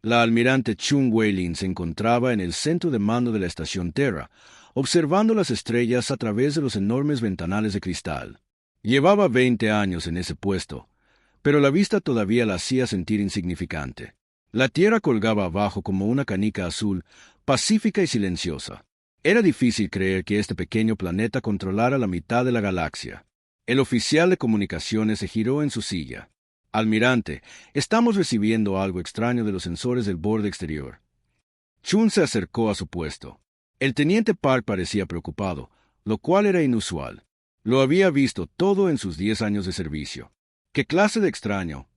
La almirante Chun Wei-lin se encontraba en el centro de mando de la estación Terra, observando las estrellas a través de los enormes ventanales de cristal. Llevaba 20 años en ese puesto, pero la vista todavía la hacía sentir insignificante. La Tierra colgaba abajo como una canica azul, pacífica y silenciosa. Era difícil creer que este pequeño planeta controlara la mitad de la galaxia. El oficial de comunicaciones se giró en su silla. Almirante, estamos recibiendo algo extraño de los sensores del borde exterior. Chun se acercó a su puesto. El teniente Park parecía preocupado, lo cual era inusual. Lo había visto todo en sus 10 años de servicio. ¿Qué clase de extraño?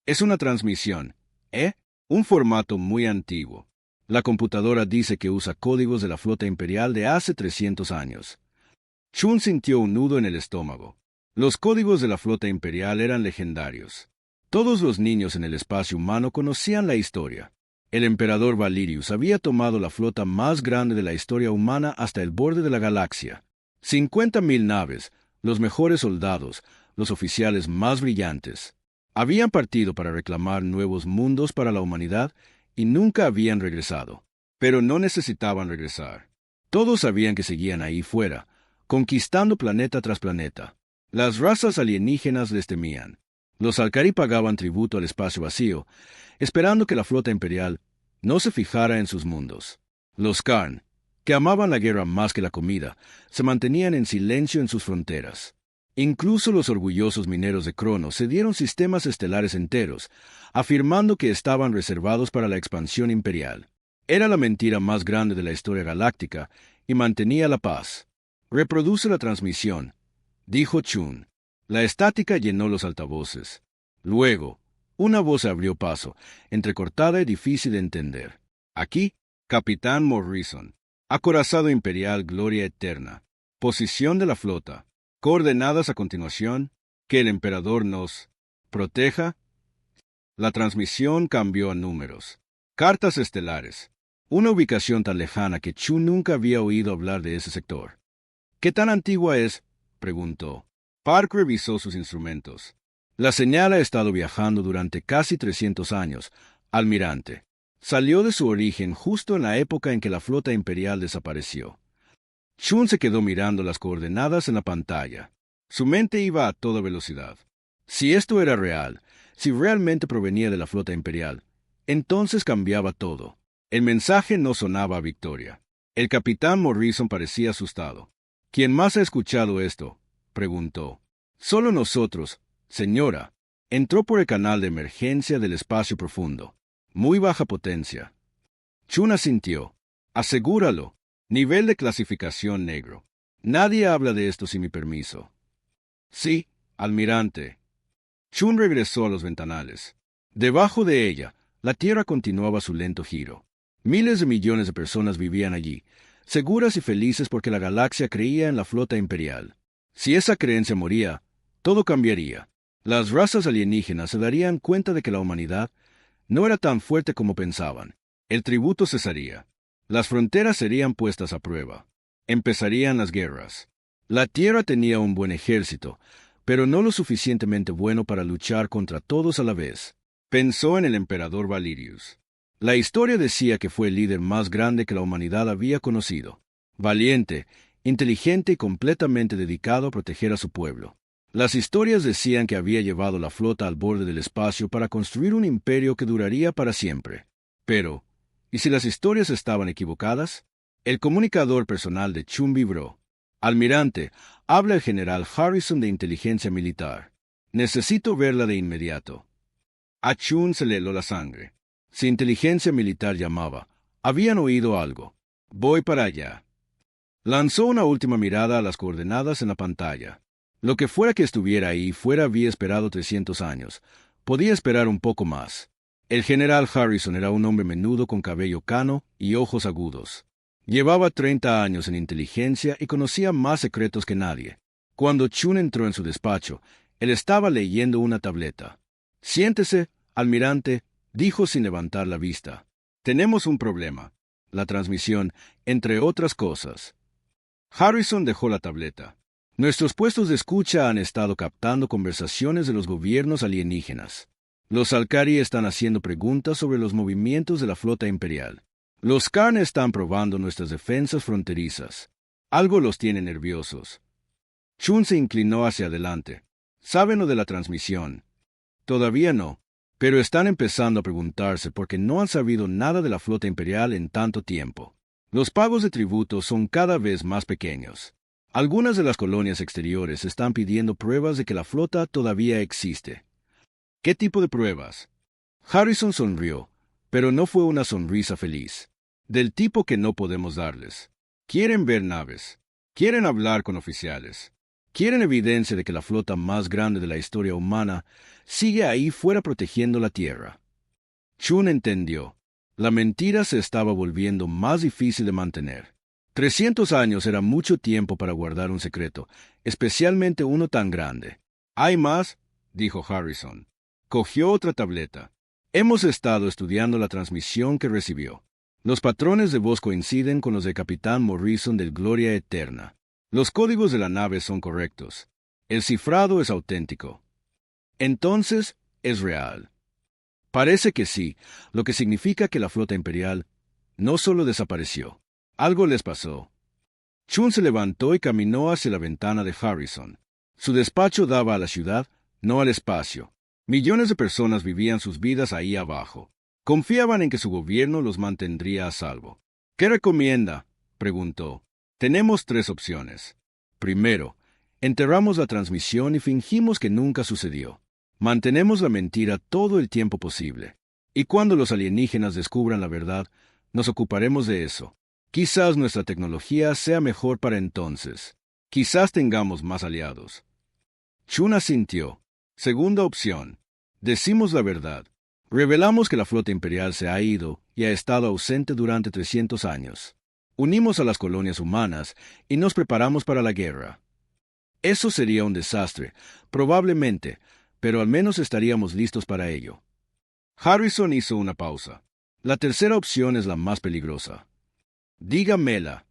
Es una transmisión, ¿eh? Un formato muy antiguo. La computadora dice que usa códigos de la flota imperial de hace 300 años. Chun sintió un nudo en el estómago. Los códigos de la flota imperial eran legendarios. Todos los niños en el espacio humano conocían la historia. El emperador Valerius había tomado la flota más grande de la historia humana hasta el borde de la galaxia. 50.000 naves, los mejores soldados, los oficiales más brillantes. Habían partido para reclamar nuevos mundos para la humanidad y nunca habían regresado. Pero no necesitaban regresar. Todos sabían que seguían ahí fuera, conquistando planeta tras planeta. Las razas alienígenas les temían. Los Alcari pagaban tributo al espacio vacío, esperando que la flota imperial no se fijara en sus mundos. Los Karn, que amaban la guerra más que la comida, se mantenían en silencio en sus fronteras. Incluso los orgullosos mineros de Cronos cedieron sistemas estelares enteros, afirmando que estaban reservados para la expansión imperial. Era la mentira más grande de la historia galáctica y mantenía la paz. «Reproduce la transmisión», dijo Chun. La estática llenó los altavoces. Luego, una voz abrió paso, entrecortada y difícil de entender. «Aquí, Capitán Morrison. Acorazado imperial Gloria Eterna. Posición de la flota. Coordenadas a continuación. Que el emperador nos proteja». La transmisión cambió a números. Cartas estelares. Una ubicación tan lejana que Chun nunca había oído hablar de ese sector. «¿Qué tan antigua es?», preguntó. Park revisó sus instrumentos. «La señal ha estado viajando durante casi 300 años, almirante. Salió de su origen justo en la época en que la flota imperial desapareció». Chun se quedó mirando las coordenadas en la pantalla. Su mente iba a toda velocidad. Si esto era real, si realmente provenía de la flota imperial, entonces cambiaba todo. El mensaje no sonaba a victoria. El capitán Morrison parecía asustado. «¿Quién más ha escuchado esto?», preguntó. «Solo nosotros, señora». Entró por el canal de emergencia del espacio profundo. Muy baja potencia. Chun asintió. «Asegúralo. Nivel de clasificación negro. Nadie habla de esto sin mi permiso». «Sí, almirante». Chun regresó a los ventanales. Debajo de ella, la Tierra continuaba su lento giro. Miles de millones de personas vivían allí, seguras y felices porque la galaxia creía en la flota imperial. Si esa creencia moría, todo cambiaría. Las razas alienígenas se darían cuenta de que la humanidad no era tan fuerte como pensaban. El tributo cesaría. Las fronteras serían puestas a prueba. Empezarían las guerras. La Tierra tenía un buen ejército, pero no lo suficientemente bueno para luchar contra todos a la vez. Pensó en el emperador Valerius. La historia decía que fue el líder más grande que la humanidad había conocido. Valiente, inteligente y completamente dedicado a proteger a su pueblo. Las historias decían que había llevado la flota al borde del espacio para construir un imperio que duraría para siempre. Pero, ¿y si las historias estaban equivocadas? El comunicador personal de Chun vibró. «Almirante, habla el general Harrison de inteligencia militar. Necesito verla de inmediato». A Chun se le heló la sangre. Si inteligencia militar llamaba, habían oído algo. «Voy para allá». Lanzó una última mirada a las coordenadas en la pantalla. Lo que fuera que estuviera ahí fuera había esperado 300 años. Podía esperar un poco más. El general Harrison era un hombre menudo con cabello cano y ojos agudos. Llevaba 30 años en inteligencia y conocía más secretos que nadie. Cuando Chun entró en su despacho, él estaba leyendo una tableta. «Siéntese, almirante», dijo sin levantar la vista. «Tenemos un problema. La transmisión, entre otras cosas». Harrison dejó la tableta. «Nuestros puestos de escucha han estado captando conversaciones de los gobiernos alienígenas. Los Alcari están haciendo preguntas sobre los movimientos de la flota imperial. Los Karn están probando nuestras defensas fronterizas. Algo los tiene nerviosos. Chun se inclinó hacia adelante. ¿Saben lo de la transmisión? Todavía no, pero están empezando a preguntarse porque no han sabido nada de la flota imperial en tanto tiempo. Los pagos de tributo son cada vez más pequeños. Algunas de las colonias exteriores están pidiendo pruebas de que la flota todavía existe. ¿Qué tipo de pruebas? Harrison sonrió, pero no fue una sonrisa feliz. Del tipo que no podemos darles. Quieren ver naves. Quieren hablar con oficiales. Quieren evidencia de que la flota más grande de la historia humana sigue ahí fuera protegiendo la Tierra. Chun entendió. La mentira se estaba volviendo más difícil de mantener. 300 años era mucho tiempo para guardar un secreto, especialmente uno tan grande. ¿Hay más?, dijo Harrison. Cogió otra tableta. Hemos estado estudiando la transmisión que recibió. Los patrones de voz coinciden con los de Capitán Morrison del Gloria Eterna. Los códigos de la nave son correctos. El cifrado es auténtico. Entonces, es real. Parece que sí, lo que significa que la flota imperial no solo desapareció. Algo les pasó. Chun se levantó y caminó hacia la ventana de Harrison. Su despacho daba a la ciudad, no al espacio. Millones de personas vivían sus vidas ahí abajo. Confiaban en que su gobierno los mantendría a salvo. ¿Qué recomienda?, preguntó. Tenemos 3 opciones. Primero, enterramos la transmisión y fingimos que nunca sucedió. Mantenemos la mentira todo el tiempo posible. Y cuando los alienígenas descubran la verdad, nos ocuparemos de eso. Quizás nuestra tecnología sea mejor para entonces. Quizás tengamos más aliados. Chun asintió. Segunda opción. Decimos la verdad. Revelamos que la flota imperial se ha ido y ha estado ausente durante 300 años. Unimos a las colonias humanas y nos preparamos para la guerra. Eso sería un desastre, probablemente, pero al menos estaríamos listos para ello. Harrison hizo una pausa. La tercera opción es la más peligrosa. Dígamela.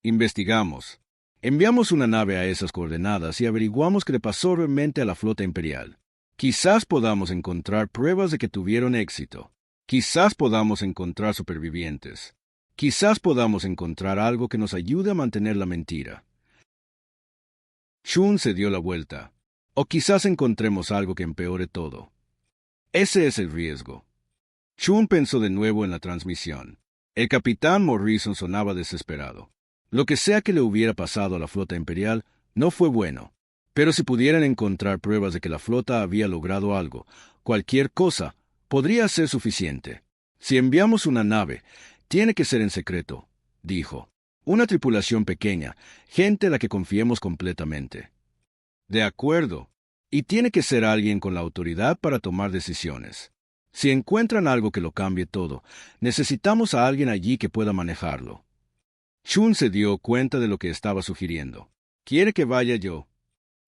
Investigamos. Enviamos una nave a esas coordenadas y averiguamos qué le pasó realmente a la flota imperial. Quizás podamos encontrar pruebas de que tuvieron éxito. Quizás podamos encontrar supervivientes. Quizás podamos encontrar algo que nos ayude a mantener la mentira. Chun se dio la vuelta. O quizás encontremos algo que empeore todo. Ese es el riesgo. Chun pensó de nuevo en la transmisión. El capitán Morrison sonaba desesperado. Lo que sea que le hubiera pasado a la flota imperial no fue bueno. Pero si pudieran encontrar pruebas de que la flota había logrado algo, cualquier cosa, podría ser suficiente. Si enviamos una nave, tiene que ser en secreto, dijo. Una tripulación pequeña, gente a la que confiemos completamente. De acuerdo. Y tiene que ser alguien con la autoridad para tomar decisiones. Si encuentran algo que lo cambie todo, necesitamos a alguien allí que pueda manejarlo. Chun se dio cuenta de lo que estaba sugiriendo. ¿Quiere que vaya yo?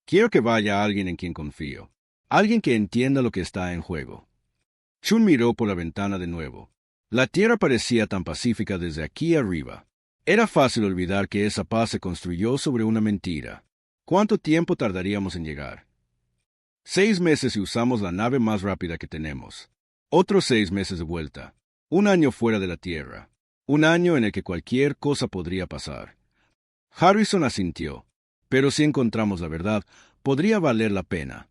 Quiero que vaya alguien en quien confío. Alguien que entienda lo que está en juego. Chun miró por la ventana de nuevo. La tierra parecía tan pacífica desde aquí arriba. Era fácil olvidar que esa paz se construyó sobre una mentira. ¿Cuánto tiempo tardaríamos en llegar? 6 meses si usamos la nave más rápida que tenemos. Otros 6 meses de vuelta. 1 año fuera de la Tierra. 1 año en el que cualquier cosa podría pasar. Harrison asintió. Pero si encontramos la verdad, podría valer la pena.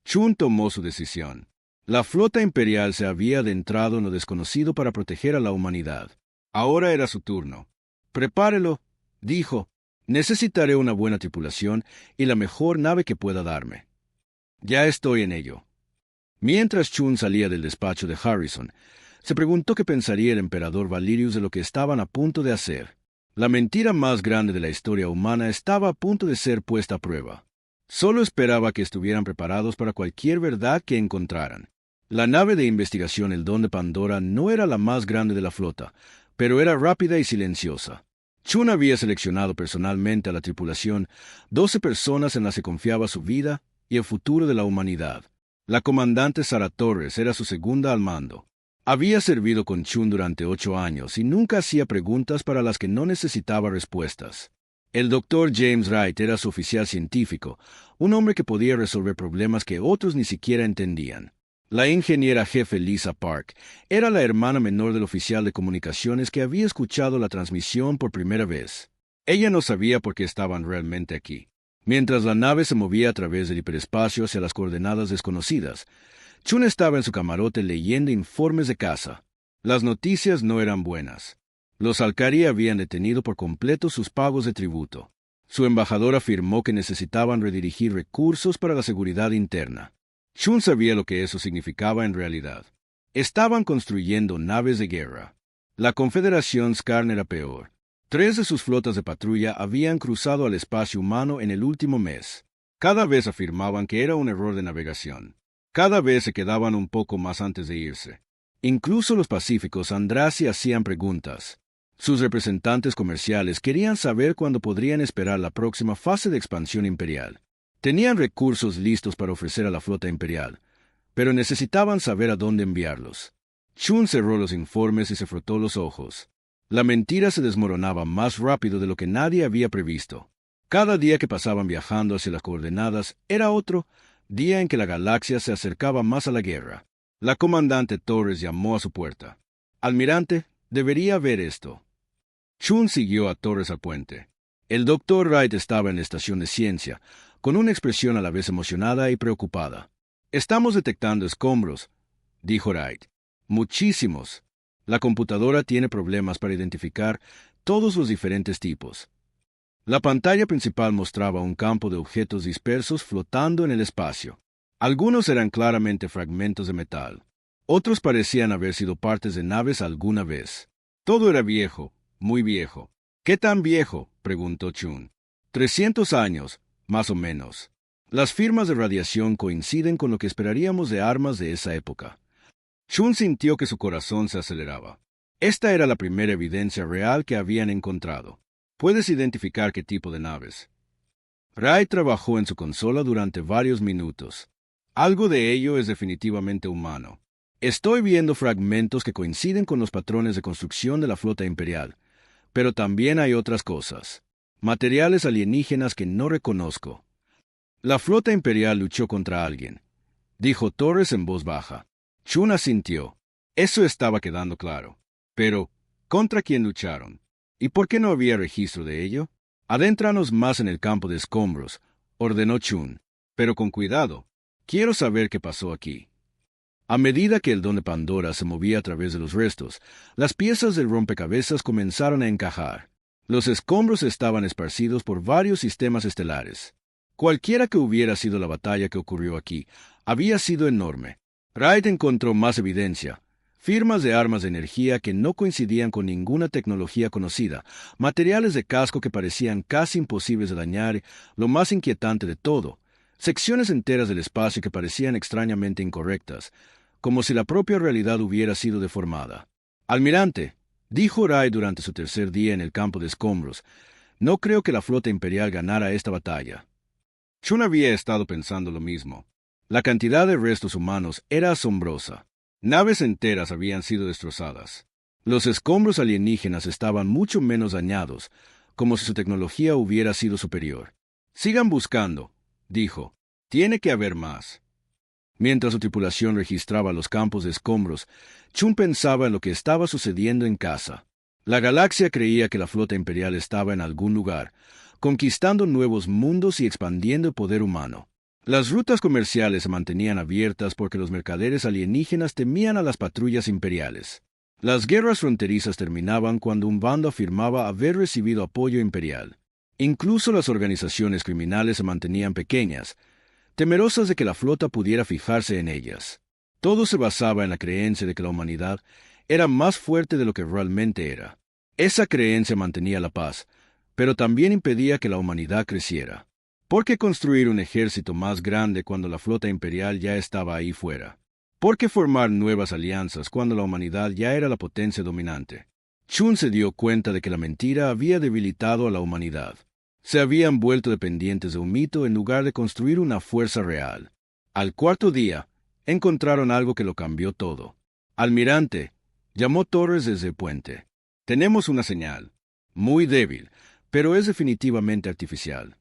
Chun tomó su decisión. La flota imperial se había adentrado en lo desconocido para proteger a la humanidad. Ahora era su turno. Prepárelo, dijo. Necesitaré una buena tripulación y la mejor nave que pueda darme. Ya estoy en ello. Mientras Chun salía del despacho de Harrison, se preguntó qué pensaría el emperador Valerius de lo que estaban a punto de hacer. La mentira más grande de la historia humana estaba a punto de ser puesta a prueba. Solo esperaba que estuvieran preparados para cualquier verdad que encontraran. La nave de investigación El Don de Pandora no era la más grande de la flota, pero era rápida y silenciosa. Chun había seleccionado personalmente a la tripulación 12 personas en las que confiaba su vida y el futuro de la humanidad. La comandante Sarah Torres era su segunda al mando. Había servido con Chun durante 8 años y nunca hacía preguntas para las que no necesitaba respuestas. El Dr. James Wright era su oficial científico, un hombre que podía resolver problemas que otros ni siquiera entendían. La ingeniera jefe Lisa Park era la hermana menor del oficial de comunicaciones que había escuchado la transmisión por primera vez. Ella no sabía por qué estaban realmente aquí. Mientras la nave se movía a través del hiperespacio hacia las coordenadas desconocidas, Chun estaba en su camarote leyendo informes de caza. Las noticias no eran buenas. Los Alcari habían detenido por completo sus pagos de tributo. Su embajador afirmó que necesitaban redirigir recursos para la seguridad interna. Chun sabía lo que eso significaba en realidad. Estaban construyendo naves de guerra. La Confederación Skarn era peor. 3 de sus flotas de patrulla habían cruzado al espacio humano en el último mes. Cada vez afirmaban que era un error de navegación. Cada vez se quedaban un poco más antes de irse. Incluso los pacíficos Andrasi hacían preguntas. Sus representantes comerciales querían saber cuándo podrían esperar la próxima fase de expansión imperial. Tenían recursos listos para ofrecer a la flota imperial, pero necesitaban saber a dónde enviarlos. Chun cerró los informes y se frotó los ojos. La mentira se desmoronaba más rápido de lo que nadie había previsto. Cada día que pasaban viajando hacia las coordenadas era otro día en que la galaxia se acercaba más a la guerra. La comandante Torres llamó a su puerta. «Almirante, debería ver esto». Chun siguió a Torres al puente. El doctor Wright estaba en la estación de ciencia, con una expresión a la vez emocionada y preocupada. «Estamos detectando escombros», dijo Wright. «Muchísimos. La computadora tiene problemas para identificar todos los diferentes tipos». La pantalla principal mostraba un campo de objetos dispersos flotando en el espacio. Algunos eran claramente fragmentos de metal. Otros parecían haber sido partes de naves alguna vez. Todo era viejo, muy viejo. «¿Qué tan viejo?», preguntó Chun. 300 años, más o menos. Las firmas de radiación coinciden con lo que esperaríamos de armas de esa época. Chun sintió que su corazón se aceleraba. Esta era la primera evidencia real que habían encontrado. ¿Puedes identificar qué tipo de naves? Wright trabajó en su consola durante varios minutos. Algo de ello es definitivamente humano. Estoy viendo fragmentos que coinciden con los patrones de construcción de la flota imperial, pero también hay otras cosas. Materiales alienígenas que no reconozco. La flota imperial luchó contra alguien, dijo Torres en voz baja. Chun asintió. Eso estaba quedando claro. Pero, ¿contra quién lucharon? ¿Y por qué no había registro de ello? Adéntranos más en el campo de escombros, ordenó Chun. Pero con cuidado. Quiero saber qué pasó aquí. A medida que el don de Pandora se movía a través de los restos, las piezas del rompecabezas comenzaron a encajar. Los escombros estaban esparcidos por varios sistemas estelares. Cualquiera que hubiera sido la batalla que ocurrió aquí, había sido enorme. Wright encontró más evidencia. Firmas de armas de energía que no coincidían con ninguna tecnología conocida, materiales de casco que parecían casi imposibles de dañar, lo más inquietante de todo, secciones enteras del espacio que parecían extrañamente incorrectas, como si la propia realidad hubiera sido deformada. «Almirante», dijo Wright durante su tercer día en el campo de escombros, «no creo que la flota imperial ganara esta batalla». Chun había estado pensando lo mismo. La cantidad de restos humanos era asombrosa. Naves enteras habían sido destrozadas. Los escombros alienígenas estaban mucho menos dañados, como si su tecnología hubiera sido superior. «Sigan buscando», dijo. «Tiene que haber más». Mientras su tripulación registraba los campos de escombros, Chun pensaba en lo que estaba sucediendo en casa. La galaxia creía que la flota imperial estaba en algún lugar, conquistando nuevos mundos y expandiendo el poder humano. Las rutas comerciales se mantenían abiertas porque los mercaderes alienígenas temían a las patrullas imperiales. Las guerras fronterizas terminaban cuando un bando afirmaba haber recibido apoyo imperial. Incluso las organizaciones criminales se mantenían pequeñas, temerosas de que la flota pudiera fijarse en ellas. Todo se basaba en la creencia de que la humanidad era más fuerte de lo que realmente era. Esa creencia mantenía la paz, pero también impedía que la humanidad creciera. ¿Por qué construir un ejército más grande cuando la flota imperial ya estaba ahí fuera? ¿Por qué formar nuevas alianzas cuando la humanidad ya era la potencia dominante? Chun se dio cuenta de que la mentira había debilitado a la humanidad. Se habían vuelto dependientes de un mito en lugar de construir una fuerza real. Al cuarto día, encontraron algo que lo cambió todo. «Almirante», llamó Torres desde el puente. «Tenemos una señal. Muy débil, pero es definitivamente artificial».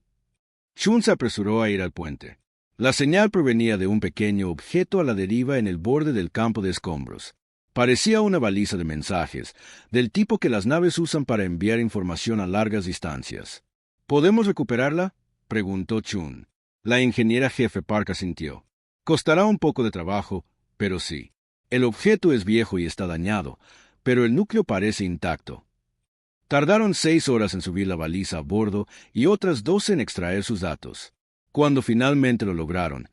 Chun se apresuró a ir al puente. La señal provenía de un pequeño objeto a la deriva en el borde del campo de escombros. Parecía una baliza de mensajes, del tipo que las naves usan para enviar información a largas distancias. ¿Podemos recuperarla?, preguntó Chun. La ingeniera jefe Park asintió. Costará un poco de trabajo, pero sí. El objeto es viejo y está dañado, pero el núcleo parece intacto. Tardaron 6 horas en subir la baliza a bordo y otras 12 en extraer sus datos. Cuando finalmente lo lograron,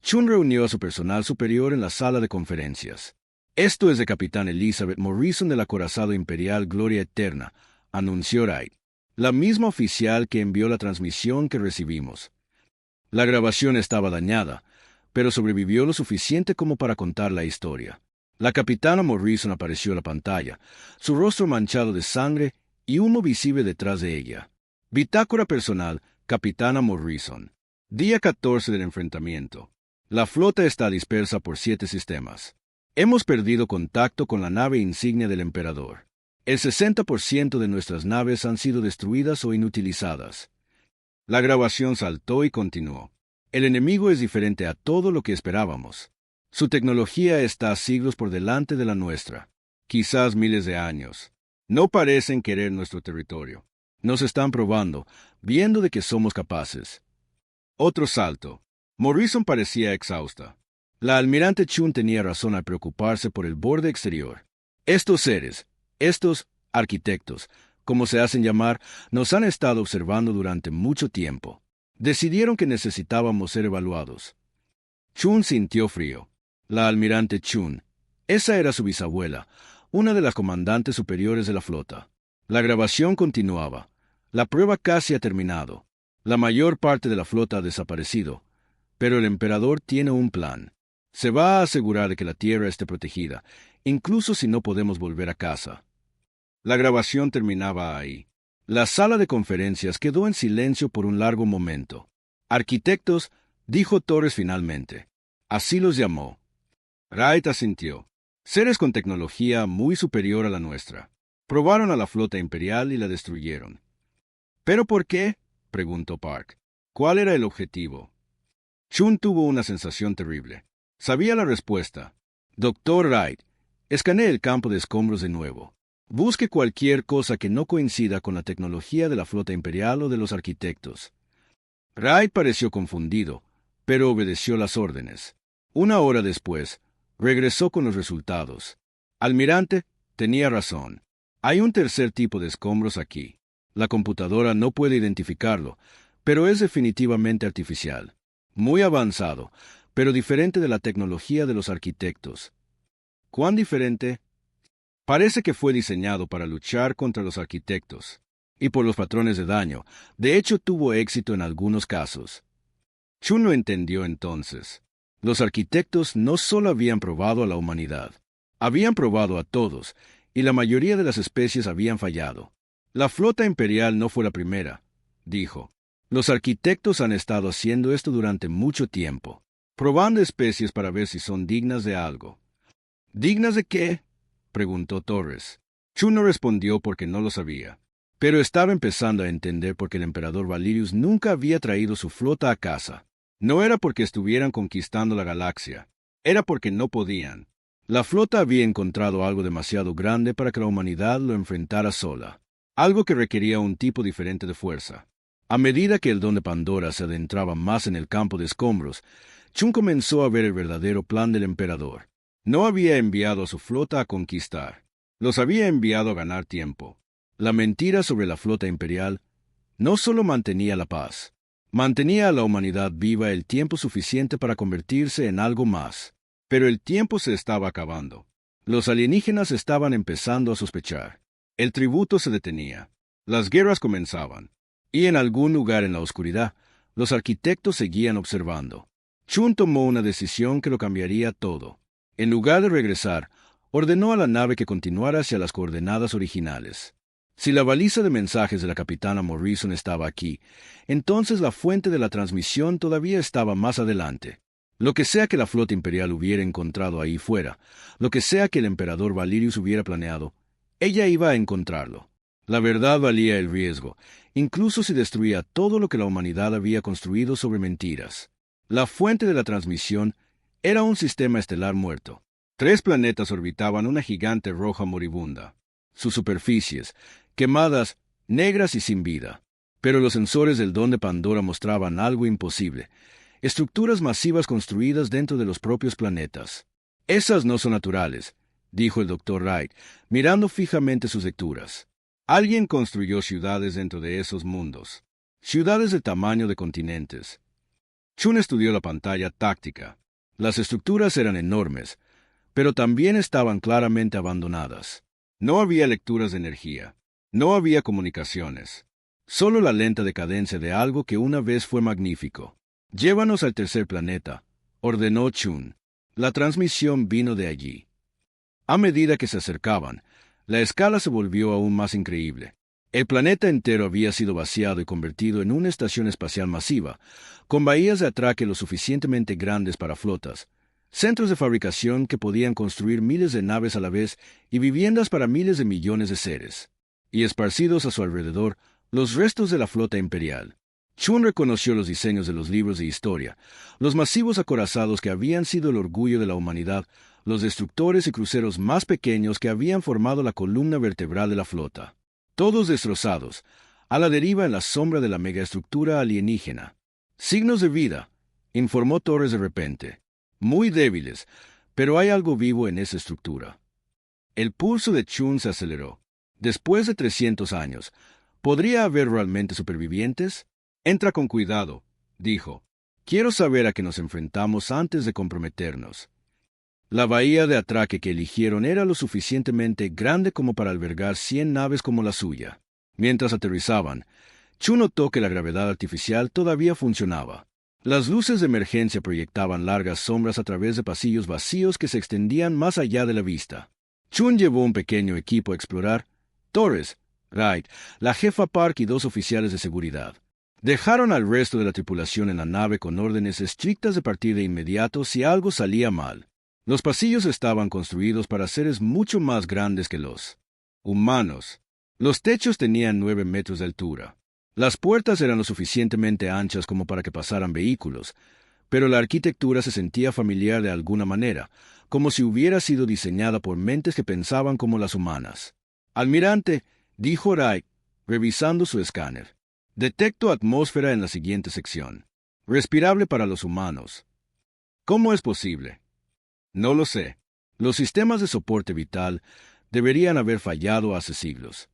Chun reunió a su personal superior en la sala de conferencias. «Esto es de Capitán Elizabeth Morrison del acorazado imperial Gloria Eterna», anunció Wright, la misma oficial que envió la transmisión que recibimos. La grabación estaba dañada, pero sobrevivió lo suficiente como para contar la historia. La capitana Morrison apareció en la pantalla, su rostro manchado de sangre y humo visible detrás de ella. Bitácora personal, Capitana Morrison. Día 14 del enfrentamiento. La flota está dispersa por 7 sistemas. Hemos perdido contacto con la nave insignia del emperador. El 60% de nuestras naves han sido destruidas o inutilizadas. La grabación saltó y continuó. El enemigo es diferente a todo lo que esperábamos. Su tecnología está siglos por delante de la nuestra, quizás miles de años. No parecen querer nuestro territorio. Nos están probando, viendo de que somos capaces. Otro salto. Morrison parecía exhausta. La almirante Chun tenía razón al preocuparse por el borde exterior. Estos seres, estos arquitectos, como se hacen llamar, nos han estado observando durante mucho tiempo. Decidieron que necesitábamos ser evaluados. Chun sintió frío. La almirante Chun. Esa era su bisabuela, una de las comandantes superiores de la flota. La grabación continuaba. La prueba casi ha terminado. La mayor parte de la flota ha desaparecido, pero el emperador tiene un plan. Se va a asegurar de que la tierra esté protegida, incluso si no podemos volver a casa. La grabación terminaba ahí. La sala de conferencias quedó en silencio por un largo momento. Arquitectos, dijo Torres finalmente. Así los llamó. Wright asintió. Seres con tecnología muy superior a la nuestra. Probaron a la flota imperial y la destruyeron. ¿Pero por qué?, preguntó Park. ¿Cuál era el objetivo? Chun tuvo una sensación terrible. Sabía la respuesta. Doctor Wright, escanee el campo de escombros de nuevo. Busque cualquier cosa que no coincida con la tecnología de la flota imperial o de los arquitectos. Wright pareció confundido, pero obedeció las órdenes. 1 hora después, regresó con los resultados. Almirante, tenía razón. Hay un tercer tipo de escombros aquí. La computadora no puede identificarlo, pero es definitivamente artificial. Muy avanzado, pero diferente de la tecnología de los arquitectos. ¿Cuán diferente? Parece que fue diseñado para luchar contra los arquitectos, y por los patrones de daño. De hecho, tuvo éxito en algunos casos. Chun lo entendió entonces. Los arquitectos no solo habían probado a la humanidad, habían probado a todos, y la mayoría de las especies habían fallado. La flota imperial no fue la primera, dijo. Los arquitectos han estado haciendo esto durante mucho tiempo, probando especies para ver si son dignas de algo. ¿Dignas de qué?, preguntó Torres. Chun no respondió porque no lo sabía, pero estaba empezando a entender por qué el emperador Valerius nunca había traído su flota a casa. No era porque estuvieran conquistando la galaxia, era porque no podían. La flota había encontrado algo demasiado grande para que la humanidad lo enfrentara sola, algo que requería un tipo diferente de fuerza. A medida que el don de Pandora se adentraba más en el campo de escombros, Chun comenzó a ver el verdadero plan del emperador. No había enviado a su flota a conquistar, los había enviado a ganar tiempo. La mentira sobre la flota imperial no solo mantenía la paz, mantenía a la humanidad viva el tiempo suficiente para convertirse en algo más. Pero el tiempo se estaba acabando. Los alienígenas estaban empezando a sospechar. El tributo se detenía. Las guerras comenzaban. Y en algún lugar en la oscuridad, los arquitectos seguían observando. Chun tomó una decisión que lo cambiaría todo. En lugar de regresar, ordenó a la nave que continuara hacia las coordenadas originales. Si la baliza de mensajes de la capitana Morrison estaba aquí, entonces la fuente de la transmisión todavía estaba más adelante. Lo que sea que la flota imperial hubiera encontrado ahí fuera, lo que sea que el emperador Valerius hubiera planeado, ella iba a encontrarlo. La verdad valía el riesgo, incluso si destruía todo lo que la humanidad había construido sobre mentiras. La fuente de la transmisión era un sistema estelar muerto. 3 planetas orbitaban una gigante roja moribunda. Sus superficies, quemadas, negras y sin vida. Pero los sensores del Don de Pandora mostraban algo imposible. Estructuras masivas construidas dentro de los propios planetas. Esas no son naturales, dijo el Dr. Wright, mirando fijamente sus lecturas. Alguien construyó ciudades dentro de esos mundos. Ciudades del tamaño de continentes. Chun estudió la pantalla táctica. Las estructuras eran enormes, pero también estaban claramente abandonadas. No había lecturas de energía. No había comunicaciones. Solo la lenta decadencia de algo que una vez fue magnífico. «Llévanos al tercer planeta», ordenó Chun. La transmisión vino de allí. A medida que se acercaban, la escala se volvió aún más increíble. El planeta entero había sido vaciado y convertido en una estación espacial masiva, con bahías de atraque lo suficientemente grandes para flotas, centros de fabricación que podían construir miles de naves a la vez y viviendas para miles de millones de seres. Y esparcidos a su alrededor, los restos de la flota imperial. Chun reconoció los diseños de los libros de historia, los masivos acorazados que habían sido el orgullo de la humanidad, los destructores y cruceros más pequeños que habían formado la columna vertebral de la flota. Todos destrozados, a la deriva en la sombra de la megaestructura alienígena. «Signos de vida», informó Torres de repente. «Muy débiles, pero hay algo vivo en esa estructura». El pulso de Chun se aceleró. Después de 300 años, ¿podría haber realmente supervivientes? «Entra con cuidado», dijo. «Quiero saber a qué nos enfrentamos antes de comprometernos». La bahía de atraque que eligieron era lo suficientemente grande como para albergar 100 naves como la suya. Mientras aterrizaban, Chun notó que la gravedad artificial todavía funcionaba. Las luces de emergencia proyectaban largas sombras a través de pasillos vacíos que se extendían más allá de la vista. Chun llevó un pequeño equipo a explorar. Torres, Wright, la jefa Park y 2 oficiales de seguridad. Dejaron al resto de la tripulación en la nave con órdenes estrictas de partir de inmediato si algo salía mal. Los pasillos estaban construidos para seres mucho más grandes que los humanos. Los techos tenían 9 metros de altura. Las puertas eran lo suficientemente anchas como para que pasaran vehículos, pero la arquitectura se sentía familiar de alguna manera, como si hubiera sido diseñada por mentes que pensaban como las humanas. «Almirante», dijo Wright, revisando su escáner. «Detecto atmósfera en la siguiente sección. Respirable para los humanos». «¿Cómo es posible?» «No lo sé. Los sistemas de soporte vital deberían haber fallado hace siglos».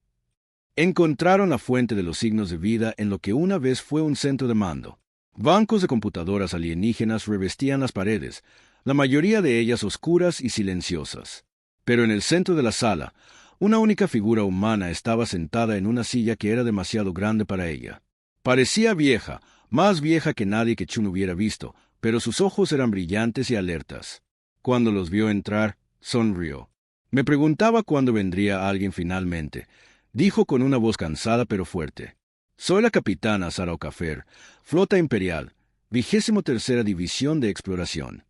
Encontraron la fuente de los signos de vida en lo que una vez fue un centro de mando. Bancos de computadoras alienígenas revestían las paredes, la mayoría de ellas oscuras y silenciosas. Pero en el centro de la sala, una única figura humana estaba sentada en una silla que era demasiado grande para ella. Parecía vieja, más vieja que nadie que Chun hubiera visto, pero sus ojos eran brillantes y alertas. Cuando los vio entrar, sonrió. «Me preguntaba cuándo vendría alguien finalmente», dijo con una voz cansada pero fuerte. «Soy la capitana Sarah Okafer, Flota Imperial, 23ª División de Exploración».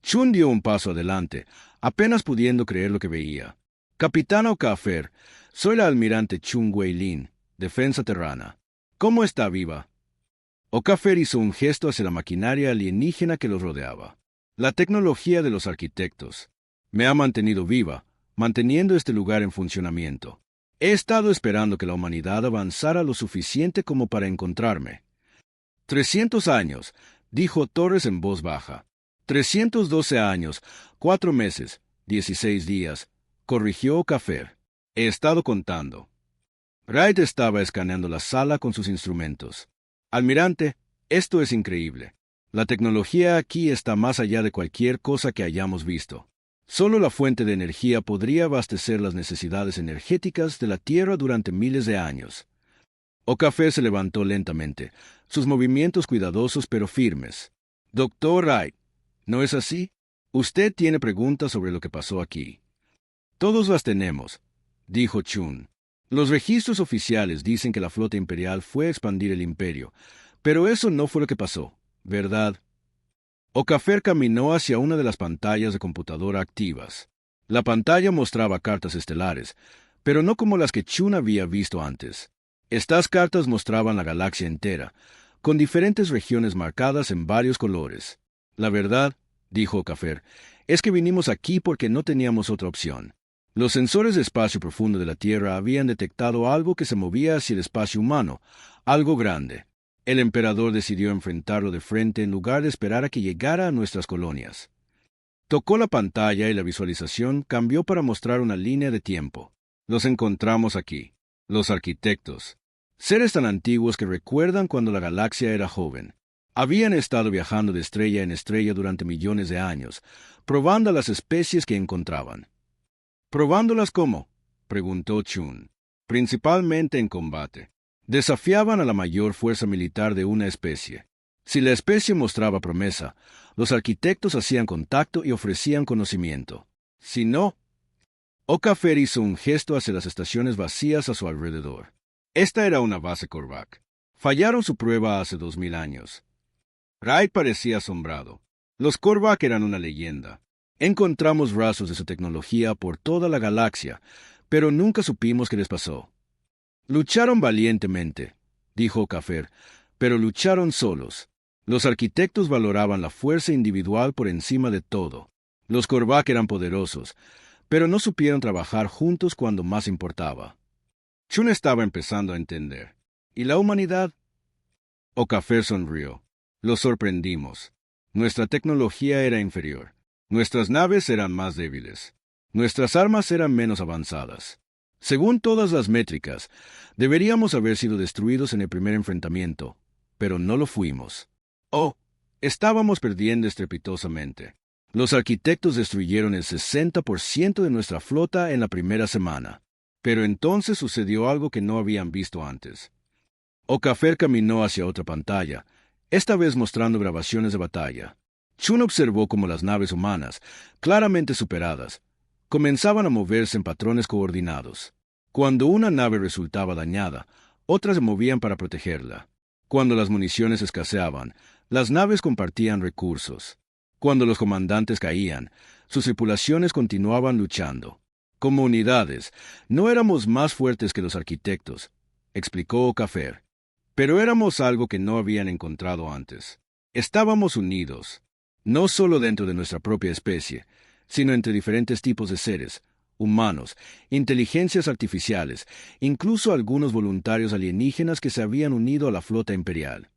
Chun dio un paso adelante, apenas pudiendo creer lo que veía. «Capitana Okafer, soy la almirante Chun Wei-Lin, Defensa Terrana. ¿Cómo está viva?» Okafer hizo un gesto hacia la maquinaria alienígena que los rodeaba. «La tecnología de los arquitectos me ha mantenido viva, manteniendo este lugar en funcionamiento. He estado esperando que la humanidad avanzara lo suficiente como para encontrarme». 300 años, dijo Torres en voz baja. 312 años, 4 meses, 16 días, corrigió Okafer. «He estado contando». Wright estaba escaneando la sala con sus instrumentos. «Almirante, esto es increíble. La tecnología aquí está más allá de cualquier cosa que hayamos visto. Solo la fuente de energía podría abastecer las necesidades energéticas de la Tierra durante miles de años». Okafer se levantó lentamente, sus movimientos cuidadosos pero firmes. «Doctor Wright, ¿no es así? Usted tiene preguntas sobre lo que pasó aquí». «Todos las tenemos», dijo Chun. «Los registros oficiales dicen que la flota imperial fue a expandir el imperio, pero eso no fue lo que pasó, ¿verdad?» Okafer caminó hacia una de las pantallas de computadora activas. La pantalla mostraba cartas estelares, pero no como las que Chun había visto antes. Estas cartas mostraban la galaxia entera, con diferentes regiones marcadas en varios colores. La verdad, dijo Okafer, es que vinimos aquí porque no teníamos otra opción. Los sensores de espacio profundo de la Tierra habían detectado algo que se movía hacia el espacio humano, algo grande. El emperador decidió enfrentarlo de frente en lugar de esperar a que llegara a nuestras colonias. Tocó la pantalla y la visualización cambió para mostrar una línea de tiempo. Los encontramos aquí, los arquitectos. Seres tan antiguos que recuerdan cuando la galaxia era joven. Habían estado viajando de estrella en estrella durante millones de años, probando las especies que encontraban. ¿Probándolas cómo?, preguntó Chun. Principalmente en combate. Desafiaban a la mayor fuerza militar de una especie. Si la especie mostraba promesa, los arquitectos hacían contacto y ofrecían conocimiento. Si no, Okafer hizo un gesto hacia las estaciones vacías a su alrededor. Esta era una base Korvac. Fallaron su prueba hace 2000 años. Wright parecía asombrado. Los Korvac eran una leyenda. Encontramos rastros de su tecnología por toda la galaxia, pero nunca supimos qué les pasó. Lucharon valientemente, dijo Okafer, pero lucharon solos. Los arquitectos valoraban la fuerza individual por encima de todo. Los Korvac eran poderosos, pero no supieron trabajar juntos cuando más importaba. Chun estaba empezando a entender. ¿Y la humanidad? Okafer sonrió. Los sorprendimos. Nuestra tecnología era inferior. Nuestras naves eran más débiles. Nuestras armas eran menos avanzadas. Según todas las métricas, deberíamos haber sido destruidos en el primer enfrentamiento, pero no lo fuimos. Oh, estábamos perdiendo estrepitosamente. Los arquitectos destruyeron el 60% de nuestra flota en la primera semana. Pero entonces sucedió algo que no habían visto antes. Okafer caminó hacia otra pantalla, esta vez mostrando grabaciones de batalla. Chun observó cómo las naves humanas, claramente superadas, comenzaban a moverse en patrones coordinados. Cuando una nave resultaba dañada, otras se movían para protegerla. Cuando las municiones escaseaban, las naves compartían recursos. Cuando los comandantes caían, sus tripulaciones continuaban luchando. Como unidades, no éramos más fuertes que los arquitectos, explicó Okafer. Pero éramos algo que no habían encontrado antes. Estábamos unidos, no solo dentro de nuestra propia especie, sino entre diferentes tipos de seres, humanos, inteligencias artificiales, incluso algunos voluntarios alienígenas que se habían unido a la flota imperial.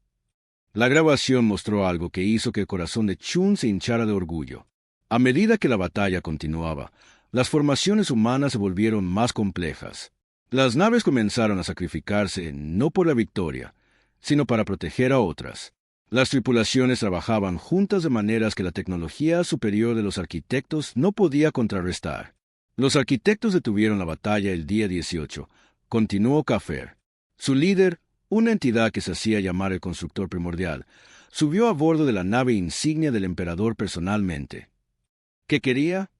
La grabación mostró algo que hizo que el corazón de Chun se hinchara de orgullo. A medida que la batalla continuaba, las formaciones humanas se volvieron más complejas. Las naves comenzaron a sacrificarse no por la victoria, sino para proteger a otras. Las tripulaciones trabajaban juntas de maneras que la tecnología superior de los arquitectos no podía contrarrestar. Los arquitectos detuvieron la batalla el día 18, continuó Okafer. Su líder, una entidad que se hacía llamar el constructor primordial, subió a bordo de la nave insignia del emperador personalmente. ¿Qué quería?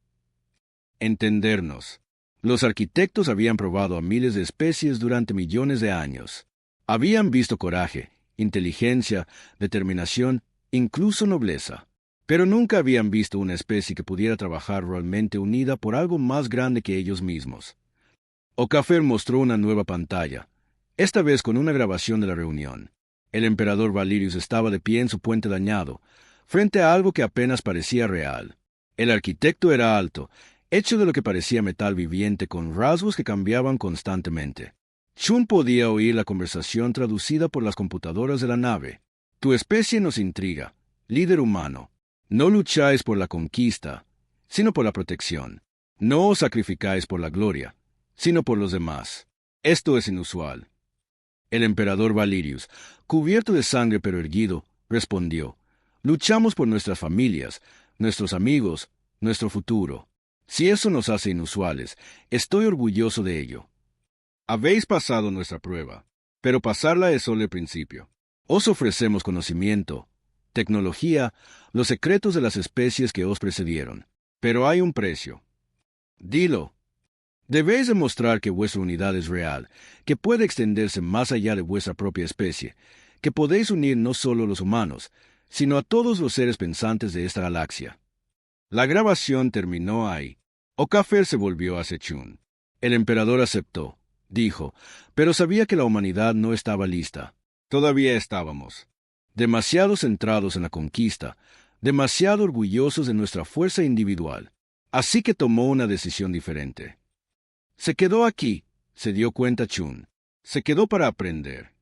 Entendernos. Los arquitectos habían probado a miles de especies durante millones de años. Habían visto coraje, inteligencia, determinación, incluso nobleza. Pero nunca habían visto una especie que pudiera trabajar realmente unida por algo más grande que ellos mismos. Okafer mostró una nueva pantalla, esta vez con una grabación de la reunión. El emperador Valerius estaba de pie en su puente dañado, frente a algo que apenas parecía real. El arquitecto era alto, hecho de lo que parecía metal viviente con rasgos que cambiaban constantemente. Chun podía oír la conversación traducida por las computadoras de la nave. Tu especie nos intriga, líder humano. No lucháis por la conquista, sino por la protección. No os sacrificáis por la gloria, sino por los demás. Esto es inusual. El emperador Valerius, cubierto de sangre pero erguido, respondió: luchamos por nuestras familias, nuestros amigos, nuestro futuro. Si eso nos hace inusuales, estoy orgulloso de ello. Habéis pasado nuestra prueba, pero pasarla es solo el principio. Os ofrecemos conocimiento, tecnología, los secretos de las especies que os precedieron. Pero hay un precio. Dilo. Debéis demostrar que vuestra unidad es real, que puede extenderse más allá de vuestra propia especie, que podéis unir no solo a los humanos, sino a todos los seres pensantes de esta galaxia. La grabación terminó ahí. Okafer se volvió hacia Chun. El emperador aceptó, dijo, pero sabía que la humanidad no estaba lista. Todavía estábamos. demasiado centrados en la conquista, demasiado orgullosos de nuestra fuerza individual. Así que tomó una decisión diferente. Se quedó aquí, se dio cuenta Chun. Se quedó para aprender.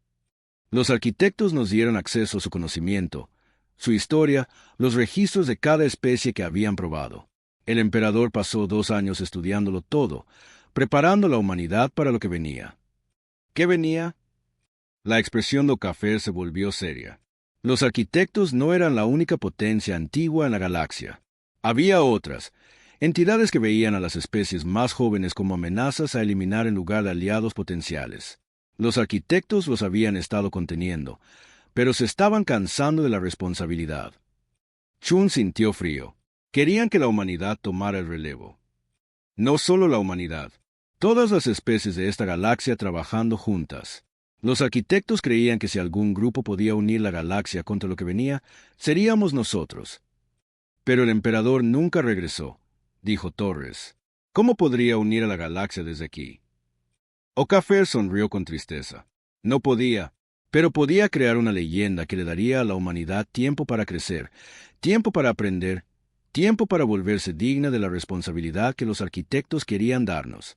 Los arquitectos nos dieron acceso a su conocimiento, su historia, los registros de cada especie que habían probado. El emperador pasó 2 años estudiándolo todo, preparando la humanidad para lo que venía. ¿Qué venía? La expresión de Okafer se volvió seria. Los arquitectos no eran la única potencia antigua en la galaxia. Había otras, entidades que veían a las especies más jóvenes como amenazas a eliminar en lugar de aliados potenciales. Los arquitectos los habían estado conteniendo, pero se estaban cansando de la responsabilidad. Chun sintió frío. Querían que la humanidad tomara el relevo. No solo la humanidad, todas las especies de esta galaxia trabajando juntas. Los arquitectos creían que si algún grupo podía unir la galaxia contra lo que venía, seríamos nosotros. Pero el emperador nunca regresó, dijo Torres. ¿Cómo podría unir a la galaxia desde aquí? Okafer sonrió con tristeza. No podía, pero podía crear una leyenda que le daría a la humanidad tiempo para crecer, tiempo para aprender, tiempo para volverse digna de la responsabilidad que los arquitectos querían darnos.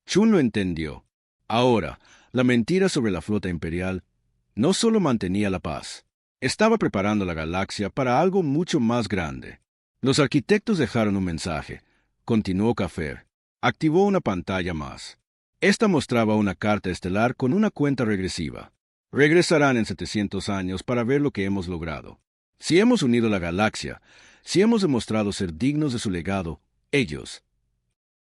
Chun lo entendió. Ahora, la mentira sobre la flota imperial no solo mantenía la paz, estaba preparando la galaxia para algo mucho más grande. Los arquitectos dejaron un mensaje. Continuó Okafer. Activó una pantalla más. Esta mostraba una carta estelar con una cuenta regresiva. Regresarán en 700 años para ver lo que hemos logrado. Si hemos unido la galaxia, si hemos demostrado ser dignos de su legado, ellos.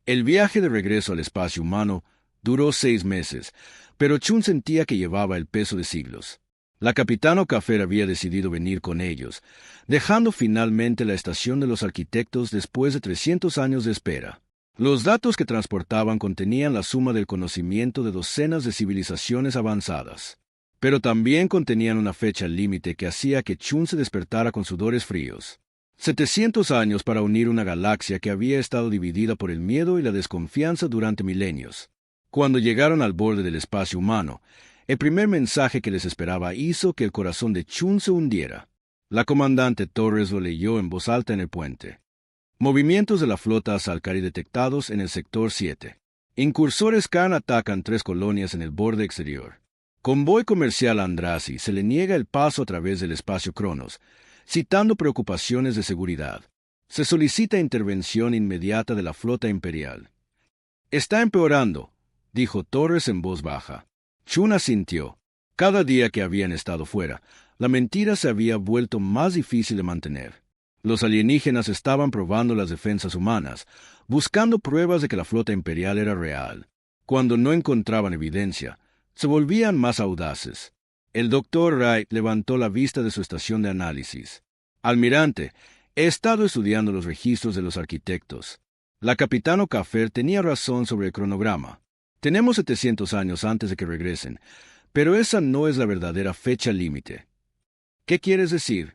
El viaje de regreso al espacio humano duró 6 meses, pero Chun sentía que llevaba el peso de siglos. La capitana Okafer había decidido venir con ellos, dejando finalmente la estación de los arquitectos después de 300 años de espera. Los datos que transportaban contenían la suma del conocimiento de docenas de civilizaciones avanzadas, pero también contenían una fecha límite que hacía que Chun se despertara con sudores fríos. 700 años para unir una galaxia que había estado dividida por el miedo y la desconfianza durante milenios. Cuando llegaron al borde del espacio humano, el primer mensaje que les esperaba hizo que el corazón de Chun se hundiera. La comandante Torres lo leyó en voz alta en el puente. Movimientos de la flota Salcari detectados en el sector 7. Incursores Khan atacan 3 colonias en el borde exterior. Convoy comercial a Andrasi se le niega el paso a través del espacio Cronos, citando preocupaciones de seguridad. Se solicita intervención inmediata de la flota imperial. Está empeorando, dijo Torres en voz baja. Chun asintió. Cada día que habían estado fuera, la mentira se había vuelto más difícil de mantener. Los alienígenas estaban probando las defensas humanas, buscando pruebas de que la flota imperial era real. Cuando no encontraban evidencia, se volvían más audaces. El doctor Wright levantó la vista de su estación de análisis. Almirante, he estado estudiando los registros de los arquitectos. La capitana Okafer tenía razón sobre el cronograma. Tenemos 700 años antes de que regresen, pero esa no es la verdadera fecha límite. ¿Qué quieres decir?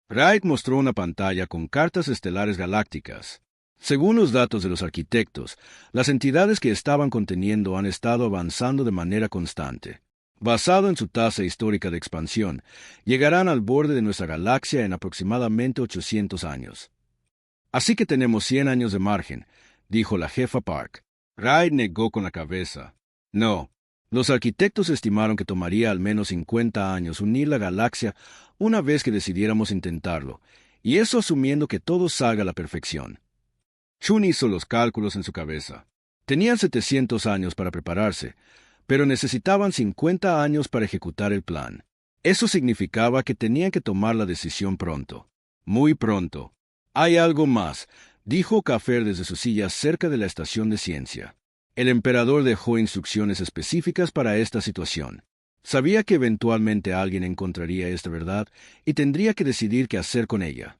Wright mostró una pantalla con cartas estelares galácticas. Según los datos de los arquitectos, las entidades que estaban conteniendo han estado avanzando de manera constante. Basado en su tasa histórica de expansión, llegarán al borde de nuestra galaxia en aproximadamente 800 años. Así que tenemos 100 años de margen, dijo la jefa Park. Wright negó con la cabeza. No. Los arquitectos estimaron que tomaría al menos 50 años unir la galaxia una vez que decidiéramos intentarlo, y eso asumiendo que todo salga a la perfección. Chun hizo los cálculos en su cabeza. Tenían 700 años para prepararse, pero necesitaban 50 años para ejecutar el plan. Eso significaba que tenían que tomar la decisión pronto. Muy pronto. Hay algo más, dijo Okafer desde su silla cerca de la estación de ciencia. El emperador dejó instrucciones específicas para esta situación. Sabía que eventualmente alguien encontraría esta verdad y tendría que decidir qué hacer con ella.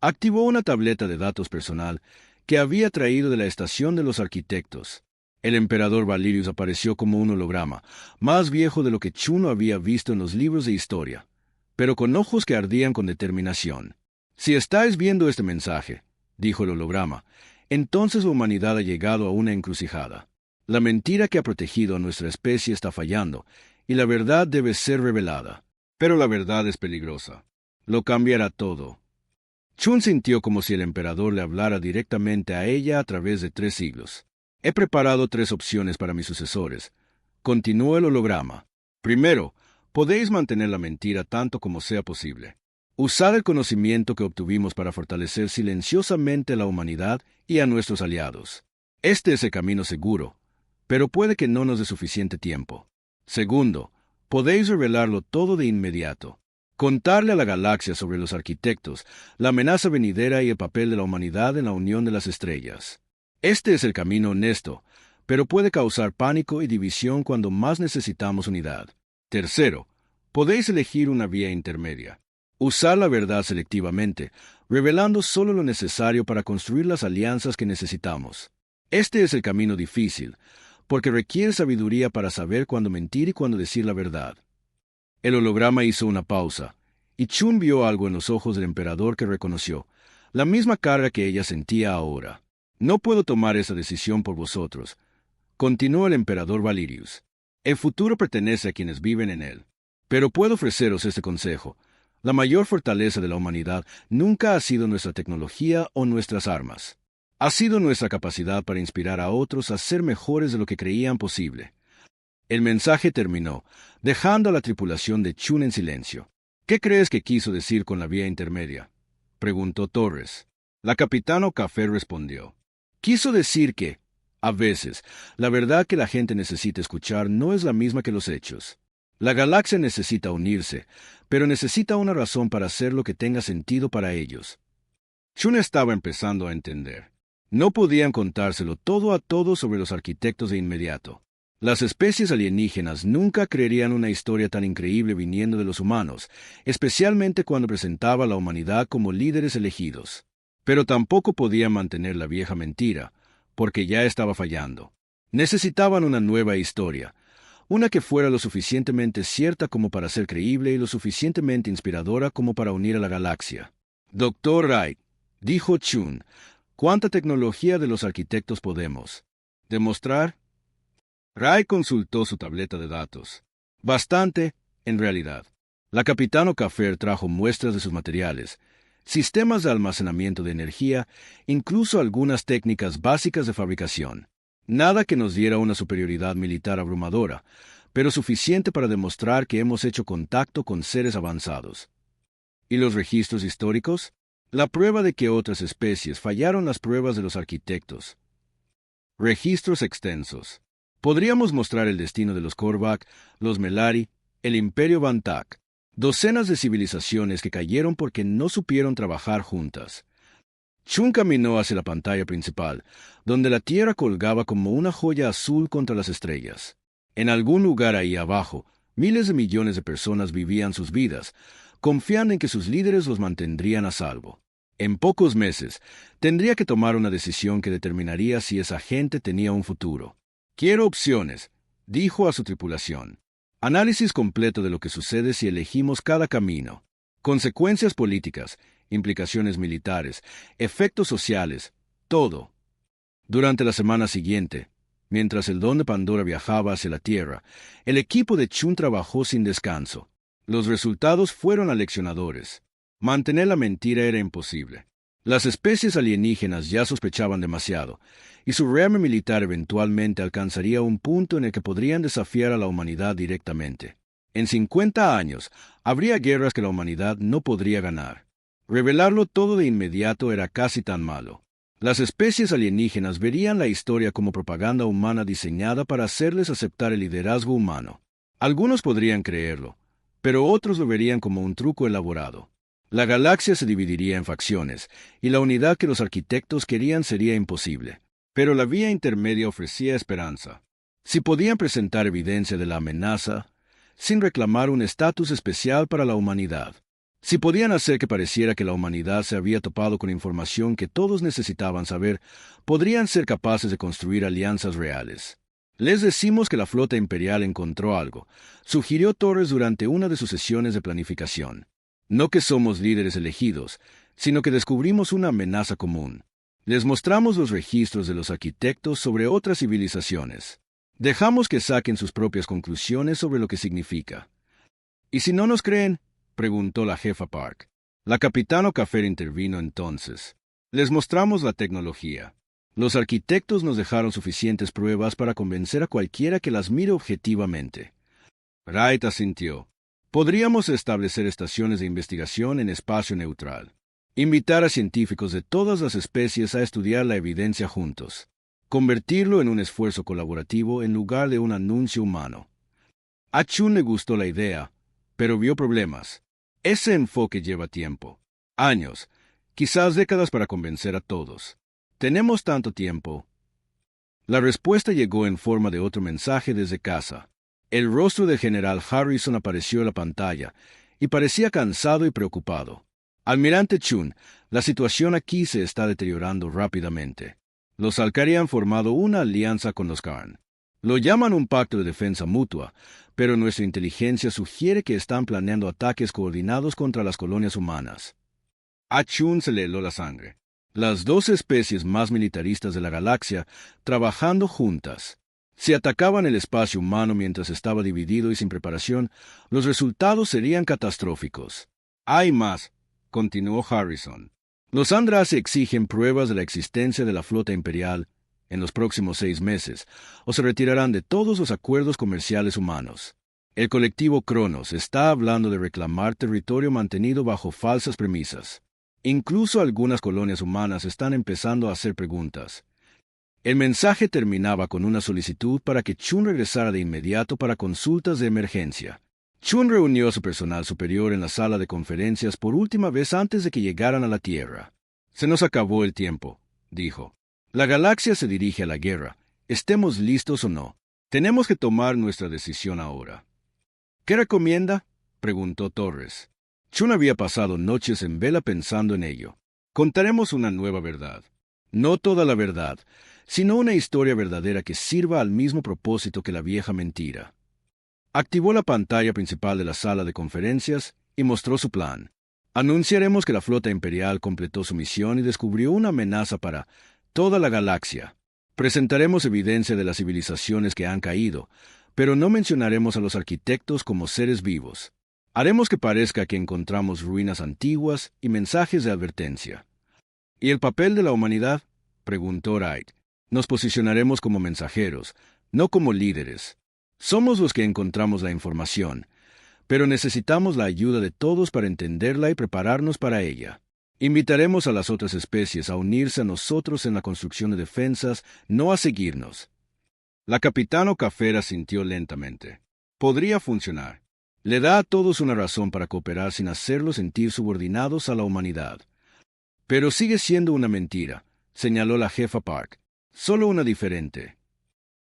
Activó una tableta de datos personal que había traído de la estación de los arquitectos. El emperador Valerius apareció como un holograma, más viejo de lo que Chun había visto en los libros de historia, pero con ojos que ardían con determinación. Si estáis viendo este mensaje, dijo el holograma, entonces la humanidad ha llegado a una encrucijada. La mentira que ha protegido a nuestra especie está fallando, y la verdad debe ser revelada. Pero la verdad es peligrosa. Lo cambiará todo. Chun sintió como si el emperador le hablara directamente a ella a través de 3 siglos. He preparado 3 opciones para mis sucesores. Continuó el holograma. Primero, podéis mantener la mentira tanto como sea posible. Usad el conocimiento que obtuvimos para fortalecer silenciosamente a la humanidad y a nuestros aliados. Este es el camino seguro, pero puede que no nos dé suficiente tiempo. Segundo, podéis revelarlo todo de inmediato. Contarle a la galaxia sobre los arquitectos, la amenaza venidera y el papel de la humanidad en la unión de las estrellas. Este es el camino honesto, pero puede causar pánico y división cuando más necesitamos unidad. Tercero, podéis elegir una vía intermedia. Usar la verdad selectivamente, revelando solo lo necesario para construir las alianzas que necesitamos. Este es el camino difícil, porque requiere sabiduría para saber cuándo mentir y cuándo decir la verdad. El holograma hizo una pausa, y Chun vio algo en los ojos del emperador que reconoció, la misma carga que ella sentía ahora. No puedo tomar esa decisión por vosotros, continuó el emperador Valerius. El futuro pertenece a quienes viven en él. Pero puedo ofreceros este consejo. La mayor fortaleza de la humanidad nunca ha sido nuestra tecnología o nuestras armas. Ha sido nuestra capacidad para inspirar a otros a ser mejores de lo que creían posible. El mensaje terminó, dejando a la tripulación de Chun en silencio. ¿Qué crees que quiso decir con la vía intermedia?, preguntó Torres. La capitana Café respondió. Quiso decir que, a veces, la verdad que la gente necesita escuchar no es la misma que los hechos. La galaxia necesita unirse, pero necesita una razón para hacer lo que tenga sentido para ellos. Chun estaba empezando a entender. No podían contárselo todo a todos sobre los arquitectos de inmediato. Las especies alienígenas nunca creerían una historia tan increíble viniendo de los humanos, especialmente cuando presentaba a la humanidad como líderes elegidos. Pero tampoco podían mantener la vieja mentira, porque ya estaba fallando. Necesitaban una nueva historia, una que fuera lo suficientemente cierta como para ser creíble y lo suficientemente inspiradora como para unir a la galaxia. Doctor Wright, dijo Chun, ¿cuánta tecnología de los arquitectos podemos demostrar? Wright consultó su tableta de datos. Bastante, en realidad. La capitana Café trajo muestras de sus materiales, sistemas de almacenamiento de energía, incluso algunas técnicas básicas de fabricación. Nada que nos diera una superioridad militar abrumadora, pero suficiente para demostrar que hemos hecho contacto con seres avanzados. ¿Y los registros históricos? La prueba de que otras especies fallaron las pruebas de los arquitectos. Registros extensos. Podríamos mostrar el destino de los Korvac, los Melari, el Imperio Bantak, docenas de civilizaciones que cayeron porque no supieron trabajar juntas. Chun caminó hacia la pantalla principal, donde la Tierra colgaba como una joya azul contra las estrellas. En algún lugar ahí abajo, miles de millones de personas vivían sus vidas, confiando en que sus líderes los mantendrían a salvo. En pocos meses, tendría que tomar una decisión que determinaría si esa gente tenía un futuro. Quiero opciones, dijo a su tripulación. Análisis completo de lo que sucede si elegimos cada camino. Consecuencias políticas, implicaciones militares, efectos sociales, todo. Durante la semana siguiente, mientras el Don de Pandora viajaba hacia la Tierra, el equipo de Chun trabajó sin descanso. Los resultados fueron aleccionadores. Mantener la mentira era imposible. Las especies alienígenas ya sospechaban demasiado, y su rearme militar eventualmente alcanzaría un punto en el que podrían desafiar a la humanidad directamente. En 50 años, habría guerras que la humanidad no podría ganar. Revelarlo todo de inmediato era casi tan malo. Las especies alienígenas verían la historia como propaganda humana diseñada para hacerles aceptar el liderazgo humano. Algunos podrían creerlo, pero otros lo verían como un truco elaborado. La galaxia se dividiría en facciones, y la unidad que los arquitectos querían sería imposible. Pero la vía intermedia ofrecía esperanza. Si podían presentar evidencia de la amenaza, sin reclamar un estatus especial para la humanidad. Si podían hacer que pareciera que la humanidad se había topado con información que todos necesitaban saber, podrían ser capaces de construir alianzas reales. Les decimos que la flota imperial encontró algo, sugirió Torres durante una de sus sesiones de planificación. No que somos líderes elegidos, sino que descubrimos una amenaza común. Les mostramos los registros de los arquitectos sobre otras civilizaciones. Dejamos que saquen sus propias conclusiones sobre lo que significa. ¿Y si no nos creen? Preguntó la jefa Park. La capitana Caffer intervino entonces. Les mostramos la tecnología. Los arquitectos nos dejaron suficientes pruebas para convencer a cualquiera que las mire objetivamente. Wright asintió. Podríamos establecer estaciones de investigación en espacio neutral. Invitar a científicos de todas las especies a estudiar la evidencia juntos. Convertirlo en un esfuerzo colaborativo en lugar de un anuncio humano. A Chun le gustó la idea, pero vio problemas. Ese enfoque lleva tiempo. Años, quizás décadas para convencer a todos. ¿Tenemos tanto tiempo? La respuesta llegó en forma de otro mensaje desde casa. El rostro del general Harrison apareció en la pantalla, y parecía cansado y preocupado. Almirante Chun, la situación aquí se está deteriorando rápidamente. Los Alcari han formado una alianza con los Karn. Lo llaman un pacto de defensa mutua, pero nuestra inteligencia sugiere que están planeando ataques coordinados contra las colonias humanas. A Chun se le heló la sangre. Las dos especies más militaristas de la galaxia trabajando juntas. Si atacaban el espacio humano mientras estaba dividido y sin preparación, los resultados serían catastróficos. Hay más, continuó Harrison. Los Andrasi exigen pruebas de la existencia de la flota imperial en los próximos 6 meses, o se retirarán de todos los acuerdos comerciales humanos. El colectivo Cronos está hablando de reclamar territorio mantenido bajo falsas premisas. Incluso algunas colonias humanas están empezando a hacer preguntas. El mensaje terminaba con una solicitud para que Chun regresara de inmediato para consultas de emergencia. Chun reunió a su personal superior en la sala de conferencias por última vez antes de que llegaran a la Tierra. Se nos acabó el tiempo, dijo. La galaxia se dirige a la guerra, estemos listos o no. Tenemos que tomar nuestra decisión ahora. ¿Qué recomienda?, preguntó Torres. Chun había pasado noches en vela pensando en ello. Contaremos una nueva verdad. No toda la verdad, sino una historia verdadera que sirva al mismo propósito que la vieja mentira. Activó la pantalla principal de la sala de conferencias y mostró su plan. Anunciaremos que la flota imperial completó su misión y descubrió una amenaza para toda la galaxia. Presentaremos evidencia de las civilizaciones que han caído, pero no mencionaremos a los arquitectos como seres vivos. Haremos que parezca que encontramos ruinas antiguas y mensajes de advertencia. ¿Y el papel de la humanidad?, preguntó Wright. Nos posicionaremos como mensajeros, no como líderes. Somos los que encontramos la información, pero necesitamos la ayuda de todos para entenderla y prepararnos para ella. Invitaremos a las otras especies a unirse a nosotros en la construcción de defensas, no a seguirnos. La capitana Caffer asintió lentamente. Podría funcionar. Le da a todos una razón para cooperar sin hacerlos sentir subordinados a la humanidad. Pero sigue siendo una mentira, señaló la jefa Park. Solo una diferente.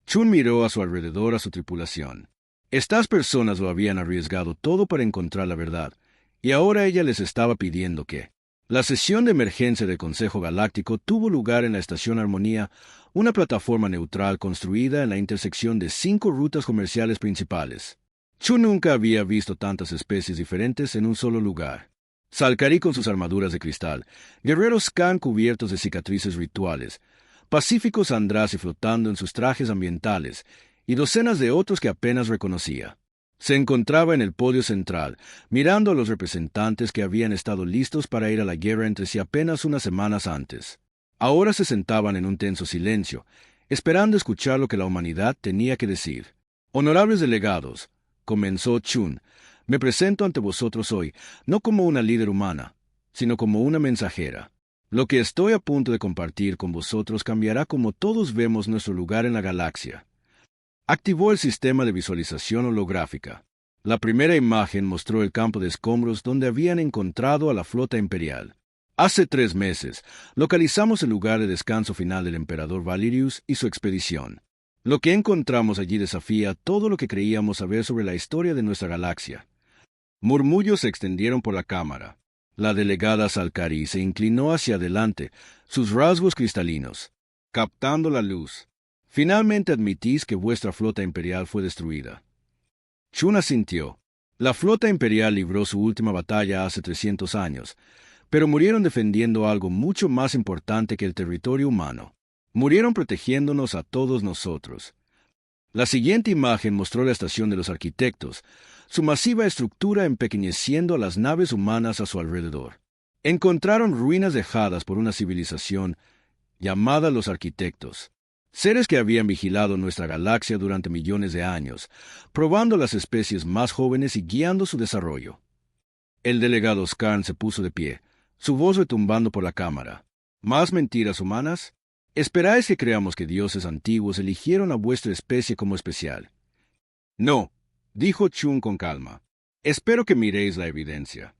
Chun miró a su alrededor a su tripulación. Estas personas lo habían arriesgado todo para encontrar la verdad, y ahora ella les estaba pidiendo que... La sesión de emergencia del Consejo Galáctico tuvo lugar en la Estación Armonía, una plataforma neutral construida en la intersección de 5 rutas comerciales principales. Chun nunca había visto tantas especies diferentes en un solo lugar. Salcari con sus armaduras de cristal, guerreros Khan cubiertos de cicatrices rituales, pacíficos Andrasi flotando en sus trajes ambientales, y docenas de otros que apenas reconocía. Se encontraba en el podio central, mirando a los representantes que habían estado listos para ir a la guerra entre sí apenas unas semanas antes. Ahora se sentaban en un tenso silencio, esperando escuchar lo que la humanidad tenía que decir. Honorables delegados, comenzó Chun, me presento ante vosotros hoy, no como una líder humana, sino como una mensajera. Lo que estoy a punto de compartir con vosotros cambiará como todos vemos nuestro lugar en la galaxia. Activó el sistema de visualización holográfica. La primera imagen mostró el campo de escombros donde habían encontrado a la flota imperial. Hace 3 meses, localizamos el lugar de descanso final del emperador Valerius y su expedición. Lo que encontramos allí desafía todo lo que creíamos saber sobre la historia de nuestra galaxia. Murmullos se extendieron por la cámara. La delegada Salcari se inclinó hacia adelante, sus rasgos cristalinos, captando la luz. Finalmente admitís que vuestra flota imperial fue destruida. Chun asintió. La flota imperial libró su última batalla hace 300 años, pero murieron defendiendo algo mucho más importante que el territorio humano. Murieron protegiéndonos a todos nosotros. La siguiente imagen mostró la estación de los arquitectos, su masiva estructura empequeñeciendo a las naves humanas a su alrededor. Encontraron ruinas dejadas por una civilización llamada los arquitectos, seres que habían vigilado nuestra galaxia durante millones de años, probando las especies más jóvenes y guiando su desarrollo. El delegado Skarn se puso de pie, su voz retumbando por la cámara. ¿Más mentiras humanas? ¿Esperáis que creamos que dioses antiguos eligieron a vuestra especie como especial? No, dijo Chun con calma. Espero que miréis la evidencia.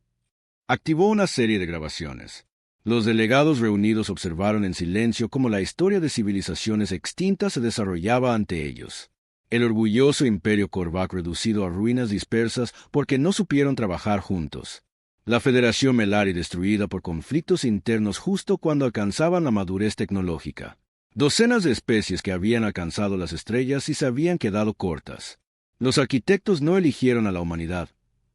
Activó una serie de grabaciones. Los delegados reunidos observaron en silencio cómo la historia de civilizaciones extintas se desarrollaba ante ellos. El orgulloso imperio Korvac reducido a ruinas dispersas porque no supieron trabajar juntos. La Federación Melari destruida por conflictos internos justo cuando alcanzaban la madurez tecnológica. Docenas de especies que habían alcanzado las estrellas y se habían quedado cortas. Los arquitectos no eligieron a la humanidad,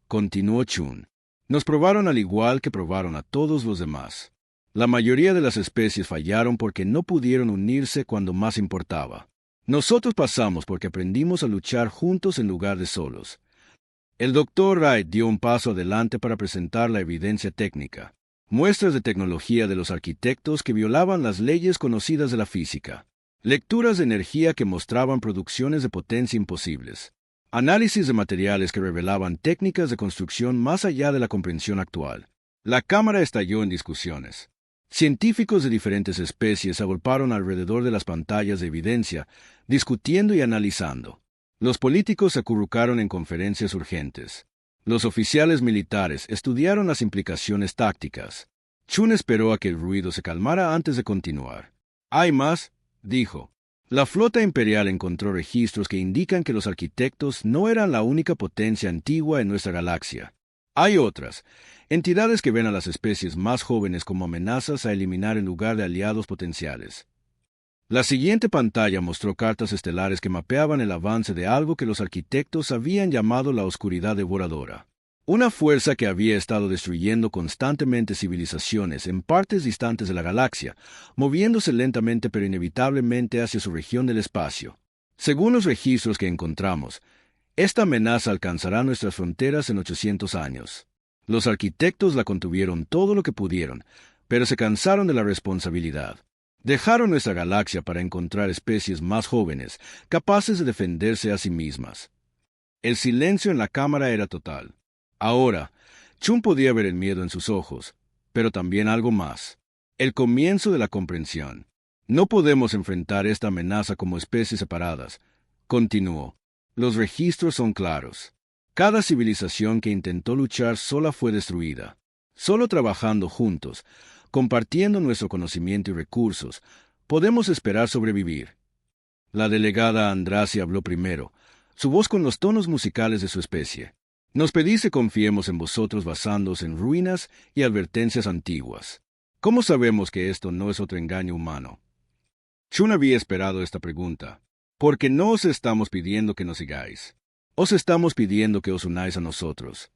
continuó Chun. Nos probaron al igual que probaron a todos los demás. La mayoría de las especies fallaron porque no pudieron unirse cuando más importaba. Nosotros pasamos porque aprendimos a luchar juntos en lugar de solos. El Dr. Wright dio un paso adelante para presentar la evidencia técnica. Muestras de tecnología de los arquitectos que violaban las leyes conocidas de la física. Lecturas de energía que mostraban producciones de potencia imposibles. Análisis de materiales que revelaban técnicas de construcción más allá de la comprensión actual. La cámara estalló en discusiones. Científicos de diferentes especies se agolparon alrededor de las pantallas de evidencia, discutiendo y analizando. Los políticos se acurrucaron en conferencias urgentes. Los oficiales militares estudiaron las implicaciones tácticas. Chun esperó a que el ruido se calmara antes de continuar. «Hay más», dijo. La flota imperial encontró registros que indican que los arquitectos no eran la única potencia antigua en nuestra galaxia. Hay otras, entidades que ven a las especies más jóvenes como amenazas a eliminar en lugar de aliados potenciales. La siguiente pantalla mostró cartas estelares que mapeaban el avance de algo que los arquitectos habían llamado la oscuridad devoradora. Una fuerza que había estado destruyendo constantemente civilizaciones en partes distantes de la galaxia, moviéndose lentamente pero inevitablemente hacia su región del espacio. Según los registros que encontramos, esta amenaza alcanzará nuestras fronteras en 800 años. Los arquitectos la contuvieron todo lo que pudieron, pero se cansaron de la responsabilidad. Dejaron nuestra galaxia para encontrar especies más jóvenes, capaces de defenderse a sí mismas. El silencio en la cámara era total. Ahora, Chun podía ver el miedo en sus ojos, pero también algo más. El comienzo de la comprensión. No podemos enfrentar esta amenaza como especies separadas, continuó. Los registros son claros. Cada civilización que intentó luchar sola fue destruida. Solo trabajando juntos, compartiendo nuestro conocimiento y recursos, podemos esperar sobrevivir. La delegada Andrasi habló primero, su voz con los tonos musicales de su especie. Nos pedís que confiemos en vosotros basándoos en ruinas y advertencias antiguas. ¿Cómo sabemos que esto no es otro engaño humano? Chun había esperado esta pregunta. Porque no os estamos pidiendo que nos sigáis. Os estamos pidiendo que os unáis a nosotros.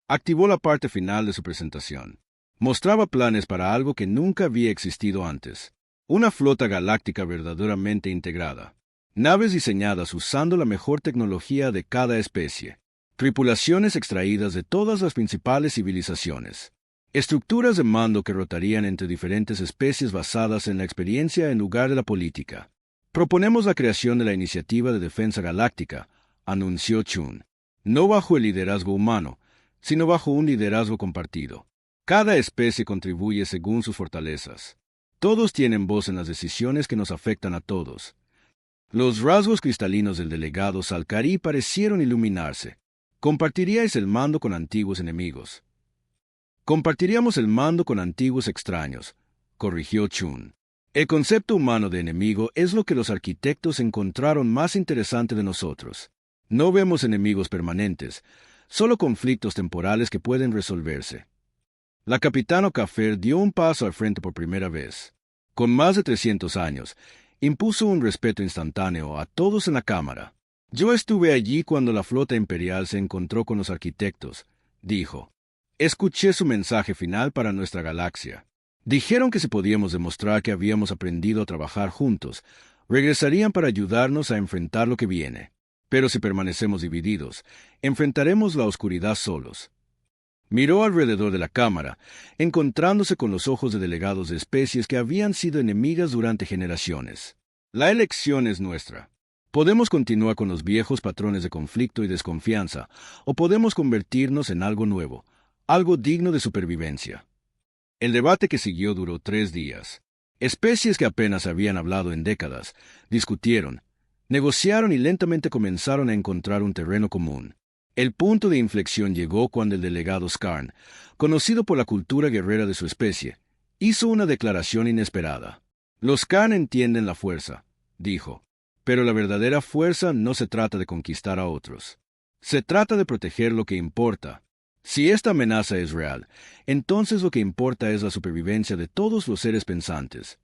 Activó la parte final de su presentación. Mostraba planes para algo que nunca había existido antes. Una flota galáctica verdaderamente integrada. Naves diseñadas usando la mejor tecnología de cada especie. Tripulaciones extraídas de todas las principales civilizaciones. Estructuras de mando que rotarían entre diferentes especies basadas en la experiencia en lugar de la política. Proponemos la creación de la Iniciativa de Defensa Galáctica, anunció Chun. No bajo el liderazgo humano, sino bajo un liderazgo compartido. Cada especie contribuye según sus fortalezas. Todos tienen voz en las decisiones que nos afectan a todos. Los rasgos cristalinos del delegado Salcari parecieron iluminarse. Compartiríais el mando con antiguos enemigos. Compartiríamos el mando con antiguos extraños, corrigió Chun. El concepto humano de enemigo es lo que los arquitectos encontraron más interesante de nosotros. No vemos enemigos permanentes, solo conflictos temporales que pueden resolverse. La capitana Kafer dio un paso al frente por primera vez. Con más de 300 años, impuso un respeto instantáneo a todos en la cámara. Yo estuve allí cuando la flota imperial se encontró con los arquitectos, dijo. Escuché su mensaje final para nuestra galaxia. Dijeron que si podíamos demostrar que habíamos aprendido a trabajar juntos, Regresarían para ayudarnos a enfrentar lo que viene. Pero si permanecemos divididos, enfrentaremos la oscuridad solos. Miró alrededor de la cámara, encontrándose con los ojos de delegados de especies que habían sido enemigas durante generaciones. La elección es nuestra. Podemos continuar con los viejos patrones de conflicto y desconfianza, o podemos convertirnos en algo nuevo, algo digno de supervivencia. El debate que siguió duró 3 días. Especies que apenas habían hablado en décadas, discutieron, negociaron y lentamente comenzaron a encontrar un terreno común. El punto de inflexión llegó cuando el delegado Skarn, conocido por la cultura guerrera de su especie, hizo una declaración inesperada. Los Khan entienden la fuerza, dijo, pero la verdadera fuerza no se trata de conquistar a otros. Se trata de proteger lo que importa. Si esta amenaza es real, entonces lo que importa es la supervivencia de todos los seres pensantes.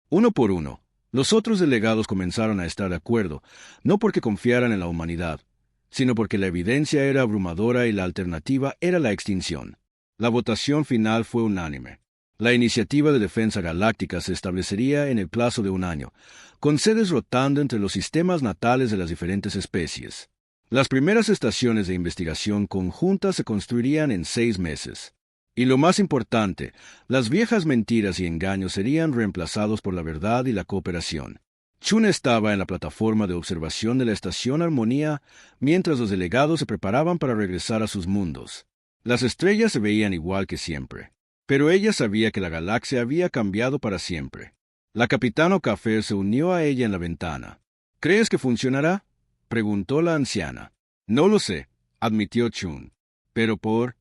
Uno por uno, los otros delegados comenzaron a estar de acuerdo, no porque confiaran en la humanidad, sino porque la evidencia era abrumadora y la alternativa era la extinción. La votación final fue unánime. La iniciativa de defensa galáctica se establecería en el plazo de 1 año, con sedes rotando entre los sistemas natales de las diferentes especies. Las primeras estaciones de investigación conjuntas se construirían en 6 meses. Y lo más importante, las viejas mentiras y engaños serían reemplazados por la verdad y la cooperación. Chun estaba en la plataforma de observación de la estación Armonía mientras los delegados se preparaban para regresar a sus mundos. Las estrellas se veían igual que siempre, pero ella sabía que la galaxia había cambiado para siempre. La capitana Okafer se unió a ella en la ventana. ¿Crees que funcionará?, preguntó la anciana. No lo sé, admitió Chun, pero por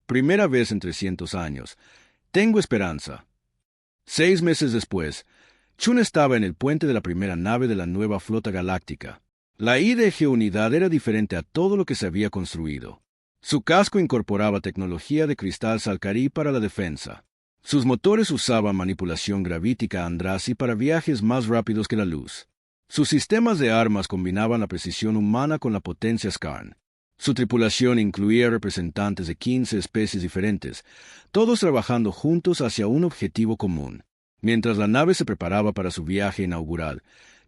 primera vez en 300 años, tengo esperanza. 6 meses después, Chun estaba en el puente de la primera nave de la nueva flota galáctica. La IDG Unidad era diferente a todo lo que se había construido. Su casco incorporaba tecnología de cristal Salcarí para la defensa. Sus motores usaban manipulación gravítica Andrasi para viajes más rápidos que la luz. Sus sistemas de armas combinaban la precisión humana con la potencia Skarn. Su tripulación incluía representantes de 15 especies diferentes, todos trabajando juntos hacia un objetivo común. Mientras la nave se preparaba para su viaje inaugural,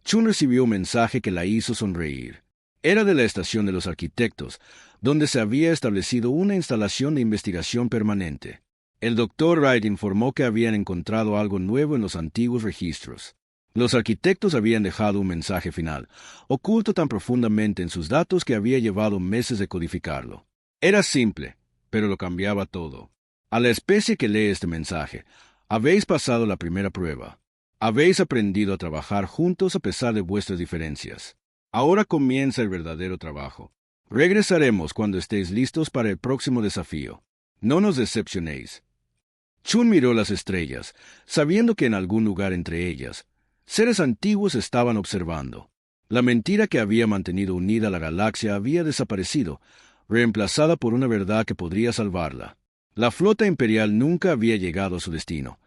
Chun recibió un mensaje que la hizo sonreír. Era de la estación de los arquitectos, donde se había establecido una instalación de investigación permanente. El Dr. Wright informó que habían encontrado algo nuevo en los antiguos registros. Los arquitectos habían dejado un mensaje final, oculto tan profundamente en sus datos que había llevado meses de codificarlo. Era simple, pero lo cambiaba todo. A la especie que lee este mensaje, habéis pasado la primera prueba. Habéis aprendido a trabajar juntos a pesar de vuestras diferencias. Ahora comienza el verdadero trabajo. Regresaremos cuando estéis listos para el próximo desafío. No nos decepcionéis. Chun miró las estrellas, sabiendo que en algún lugar entre ellas, seres antiguos estaban observando. La mentira que había mantenido unida la galaxia había desaparecido, reemplazada por una verdad que podría salvarla. La flota imperial nunca había llegado a su destino,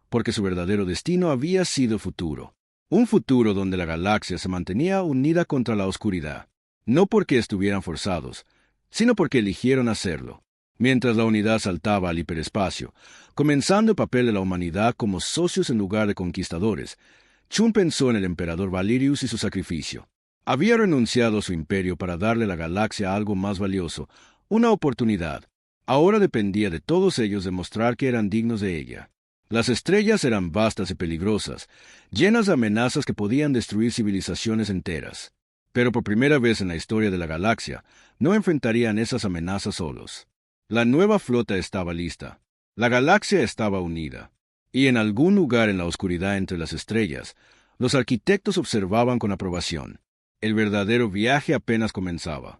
porque su verdadero destino había sido futuro. Un futuro donde la galaxia se mantenía unida contra la oscuridad, no porque estuvieran forzados, sino porque eligieron hacerlo. Mientras la unidad saltaba al hiperespacio, comenzando el papel de la humanidad como socios en lugar de conquistadores, Chun pensó en el emperador Valerius y su sacrificio. Había renunciado a su imperio para darle a la galaxia algo más valioso, una oportunidad. Ahora dependía de todos ellos demostrar que eran dignos de ella. Las estrellas eran vastas y peligrosas, llenas de amenazas que podían destruir civilizaciones enteras. Pero por primera vez en la historia de la galaxia, no enfrentarían esas amenazas solos. La nueva flota estaba lista. La galaxia estaba unida. Y en algún lugar en la oscuridad entre las estrellas, los arquitectos observaban con aprobación. El verdadero viaje apenas comenzaba.